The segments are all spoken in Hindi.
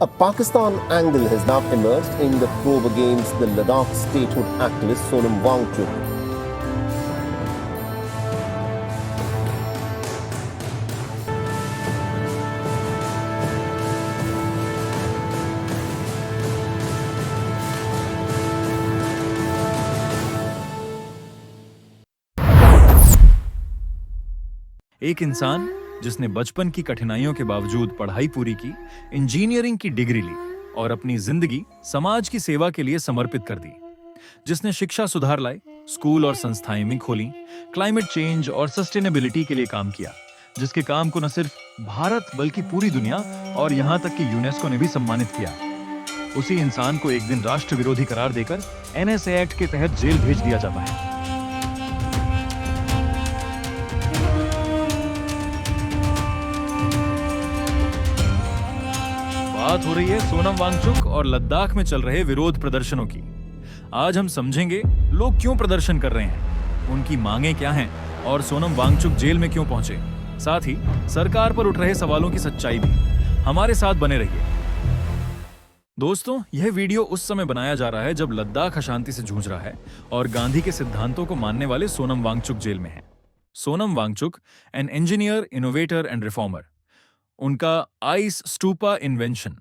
A Pakistan angle has now emerged in the probe against the Ladakh statehood activist Sonam Wangchuk. एक इंसान जिसने बचपन की कठिनाइयों के बावजूद पढ़ाई पूरी की, इंजीनियरिंग की डिग्री ली और अपनी जिंदगी समाज की सेवा के लिए समर्पित कर दी, जिसने शिक्षा सुधार लाए, स्कूल और संस्थाएं भी खोली, क्लाइमेट चेंज और सस्टेनेबिलिटी के लिए काम किया, जिसके काम को न सिर्फ भारत बल्कि पूरी दुनिया और यहां तक कि यूनेस्को ने भी सम्मानित किया। उसी इंसान को एक दिन राष्ट्र विरोधी करार देकर NSA एक्ट के तहत जेल भेज दिया जाता है। बात हो रही है सोनम वांगचुक और लद्दाख में चल रहे विरोध प्रदर्शनों की। आज हम समझेंगे लोग क्यों प्रदर्शन कर रहे हैं, उनकी मांगें क्या हैं और सोनम वांगचुक जेल में क्यों पहुंचे। साथ ही सरकार पर उठ रहे सवालों की सच्चाई भी। हमारे साथ बने रहिए। दोस्तों, यह वीडियो उस समय बनाया जा रहा है जब लद्दाख अशांति से जूझ रहा है और गांधी के सिद्धांतों को मानने वाले सोनम वांगचुक जेल में हैं। Sonam Wangchuk, an engineer, innovator and reformer. उनका आइस स्टूपा इन्वेंशन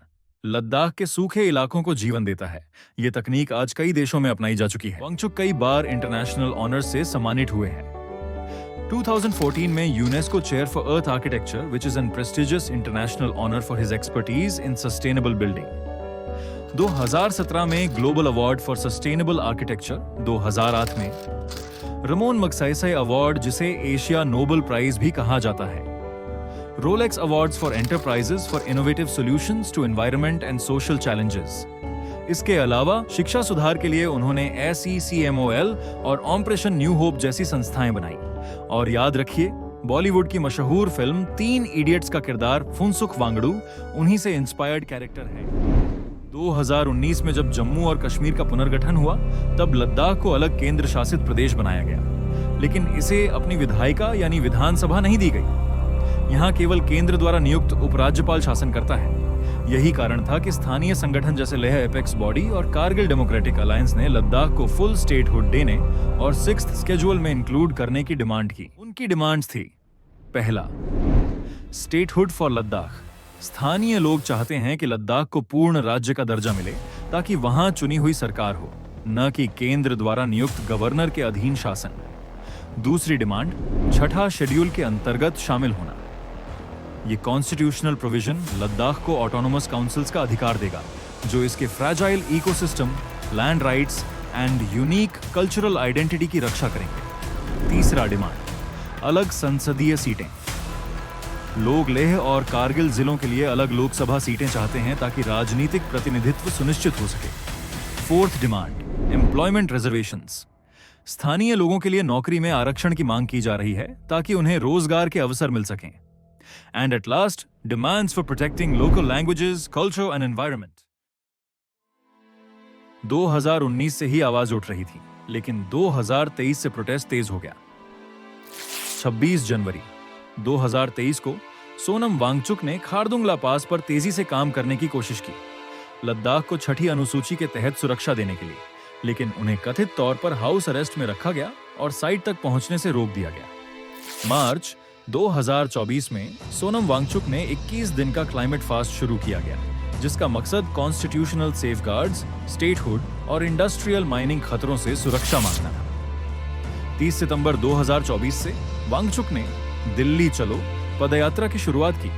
लद्दाख के सूखे इलाकों को जीवन देता है। यह तकनीक आज कई देशों में अपनाई जा चुकी है। वांगचुक कई बार इंटरनेशनल ऑनर्स से सम्मानित हुए हैं। 2014 में UNESCO chair for earth architecture, which is an prestigious international honour for his expertise in sustainable building. 2017 में global award for sustainable architecture. 2008 में रमोन मग्साइसाई अवार्ड, जिसे एशिया नोबेल प्राइज भी कहा जाता है। Rolex awards for enterprises for innovative solutions to environment and social challenges. इसके अलावा शिक्षा सुधार के लिए उन्होंने SECMOL और ऑपरेशन न्यू होप जैसी संस्थाएं बनाई। और याद रखिए, बॉलीवुड की मशहूर फिल्म 3 इडियट्स का किरदार फुनसुक वांगडू उन्हीं से इंस्पायर्ड कैरेक्टर है। 2019 में जब जम्मू और कश्मीर का पुनर्गठन हुआ, तब लद्दाख को अलग केंद्र शासित प्रदेश बनाया गया, लेकिन इसे अपनी विधायिका यानी विधानसभा नहीं दी गई। यहाँ केवल केंद्र द्वारा नियुक्त उपराज्यपाल शासन करता है। यही कारण था कि स्थानीय संगठन जैसे लेह एपेक्स बॉडी और कारगिल डेमोक्रेटिक अलायंस ने लद्दाख को फुल स्टेटहुड देने और 6th स्केड्यूल में इंक्लूड करने की डिमांड की। उनकी डिमांड्स थी: पहला, स्टेटहुड फॉर लद्दाख। स्थानीय लोग चाहते हैं कि लद्दाख को पूर्ण राज्य का दर्जा मिले, ताकि वहां चुनी हुई सरकार हो, न कि केंद्र द्वारा नियुक्त गवर्नर के अधीन शासन। दूसरी डिमांड, 6ठा शेड्यूल के अंतर्गत शामिल होना। ये कॉन्स्टिट्यूशनल प्रोविजन लद्दाख को ऑटोनोमस काउंसिल्स का अधिकार देगा, जो इसके fragile ecosystem, land rights and unique cultural identity की रक्षा करेंगे। तीसरा डिमांड, अलग संसदीय सीटें। लोग लेह और कारगिल जिलों के लिए अलग लोकसभा सीटें चाहते हैं, ताकि राजनीतिक प्रतिनिधित्व सुनिश्चित हो सके। Fourth demand, employment reservations. स्थानीय लोगों के लिए नौकरी में आरक्षण की मांग की जा रही है, ताकि उन्हें रोजगार के अवसर मिल सकें। And at last, demands for protecting local languages, culture and environment. 2019 से ही आवाज उठ रही थी, लेकिन 2023 से प्रोटेस्ट तेज हो गया। 26 जनवरी 2023 को सोनम वांगचुक ने खारदुंगला पास पर तेजी से काम करने की कोशिश की, लद्दाख को 6ठी अनुसूची के तहत सुरक्षा देने के लिए, लेकिन उन्हें कथित तौर पर हाउस अरेस्ट में रखा गया और साइट तक पहुंचने से रोक दिया गया। मार्च 2024 में सोनम वांगचुक ने 21 दिन का क्लाइमेट फास्ट शुरू किया गया, जिसका मकसद कॉन्स्टिट्यूशनल सेफगार्ड्स, स्टेटहुड और इंडस्ट्रियल माइनिंग खतरों से सुरक्षा मांगना था। 30 सितंबर 2024 से वांगचुक ने दिल्ली चलो पदयात्रा की शुरुआत की।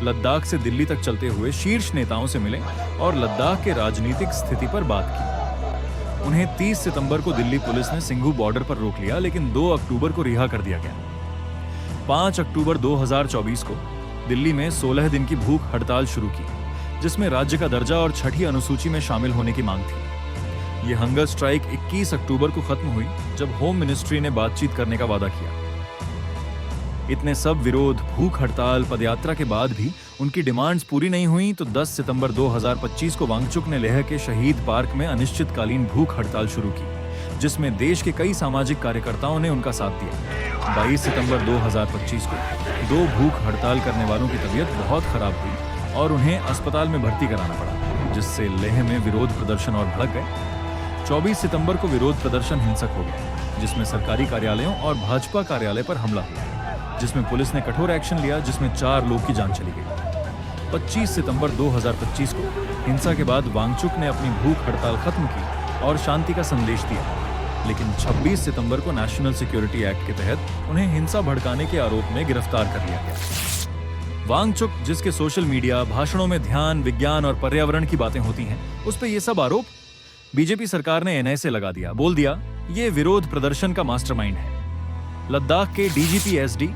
लद्दाख से दिल्ली तक चलते हुए शीर्ष नेताओं से मिले और लद्दाख के राजनीतिक स्थिति पर बात की। उन्हें 30 सितंबर को दिल्ली पुलिस ने सिंघू बॉर्डर पर रोक लिया, लेकिन 2 अक्टूबर को रिहा कर दिया गया। 5 अक्टूबर 2024 को दिल्ली में 16 दिन की भूख हड़ताल शुरू की, जिसमें राज्य का दर्जा और 6ठी अनुसूची में शामिल होने की मांग थी। यह हंगर स्ट्राइक 21 अक्टूबर को खत्म हुई, जब होम मिनिस्ट्री ने बातचीत करने का वादा किया। इतने सब विरोध, भूख हड़ताल, पदयात्रा के बाद भी उनकी डिमांड्स पूरी नहीं हुई, तो 10 सितंबर 2025 को वांगचुक ने लेह के शहीद पार्क में अनिश्चितकालीन भूख हड़ताल शुरू की, जिसमें देश के कई सामाजिक कार्यकर्ताओं ने उनका साथ दिया। 22 सितंबर 2025 को 2 भूख हड़ताल करने वालों की तबीयत बहुत खराब हुई, और उन्हें अस्पताल में भर्ती कराना पड़ा, जिससे लेह में विरोध प्रदर्शन और भड़क गए। 24 सितंबर को विरोध प्रदर्शन हिंसक हो गया, जिसमें सरकारी कार्यालयों और भाजपा कार्यालय पर हमला हुआ, जिसमें पुलिस ने कठोर एक्शन लिया, जिसमें 4 लोग की जान चली गई। 25 सितंबर 2025 को हिंसा के बाद वांगचुक ने अपनी भूख हड़ताल खत्म की और शांति का संदेश दिया, लेकिन 26 सितंबर को नेशनल सिक्योरिटी एक्ट के तहत उन्हें हिंसा भड़काने के आरोप में गिरफ्तार कर लिया गया। वांगचुक, जिसके सोशल मीडिया भाषणों में ध्यान, विज्ञान और पर्यावरण की बातें होती हैं, उस पे ये सब आरोप बीजेपी सरकार ने एनआईए से लगा दिया। बोल दिया ये विरोध प्रदर्शन का मास्टरमाइंड है। लद्दाख के डीजीपी एसडी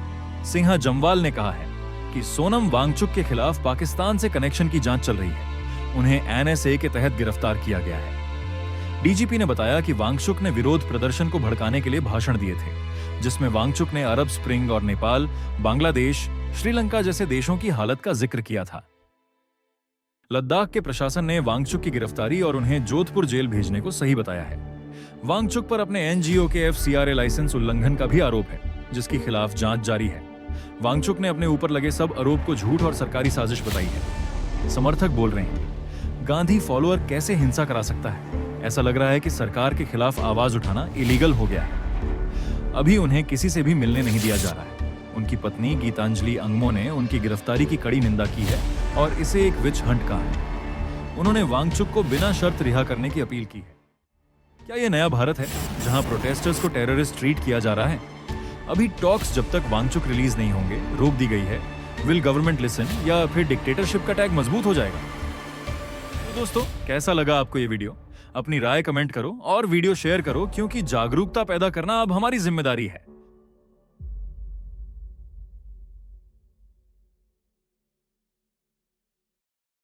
सिंहा जमवाल ने कहा है कि सोनम वांगचुक के खिलाफ पाकिस्तान से कनेक्शन की जांच चल रही है। उन्हें एनएसए के तहत गिरफ्तार किया गया है। डीजीपी ने बताया कि वांगचुक ने विरोध प्रदर्शन को भड़काने के लिए भाषण दिए थे, जिसमें वांगचुक ने अरब स्प्रिंग और नेपाल, बांग्लादेश, श्रीलंका जैसे देशों की हालत का जिक्र किया था। लद्दाख के प्रशासन ने वांगचुक की गिरफ्तारी और उन्हें जोधपुर जेल भेजने को सही बताया है। वांगचुक पर अपने एनजीओ के एफसीआरए लाइसेंस उल्लंघन का भी आरोप है, जिसके खिलाफ जांच जारी है। वांगचुक ने अपने ऊपर लगे सब आरोप को झूठ और सरकारी साजिश बताई है। समर्थक बोल रहे हैं, गांधी फॉलोअर कैसे हिंसा करा सकता है? ऐसा लग रहा है कि सरकार के खिलाफ आवाज उठाना इलीगल हो गया है। अभी उन्हें किसी से भी मिलने नहीं दिया जा रहा है। उनकी पत्नी गीतांजलि अंगमो ने उनकी गिरफ्तारी की कड़ी निंदा की है और इसे एक विच हंट कहा है। उन्होंने वांगचुक को बिना शर्त रिहा करने की अपील की है। क्या यह नया भारत है जहां प्रोटेस्टर्स को टेररिस्ट ट्रीट किया जा रहा है? अभी टॉक्स जब तक वांगचुक रिलीज नहीं होंगे रोक दी गई है। विल गवर्नमेंट लिसन या फिर डिक्टेटरशिप का टैग मजबूत हो जाएगा? तो दोस्तों, कैसा लगा आपको ये वीडियो? अपनी राय कमेंट करो और वीडियो शेयर करो, क्योंकि जागरूकता पैदा करना अब हमारी जिम्मेदारी है।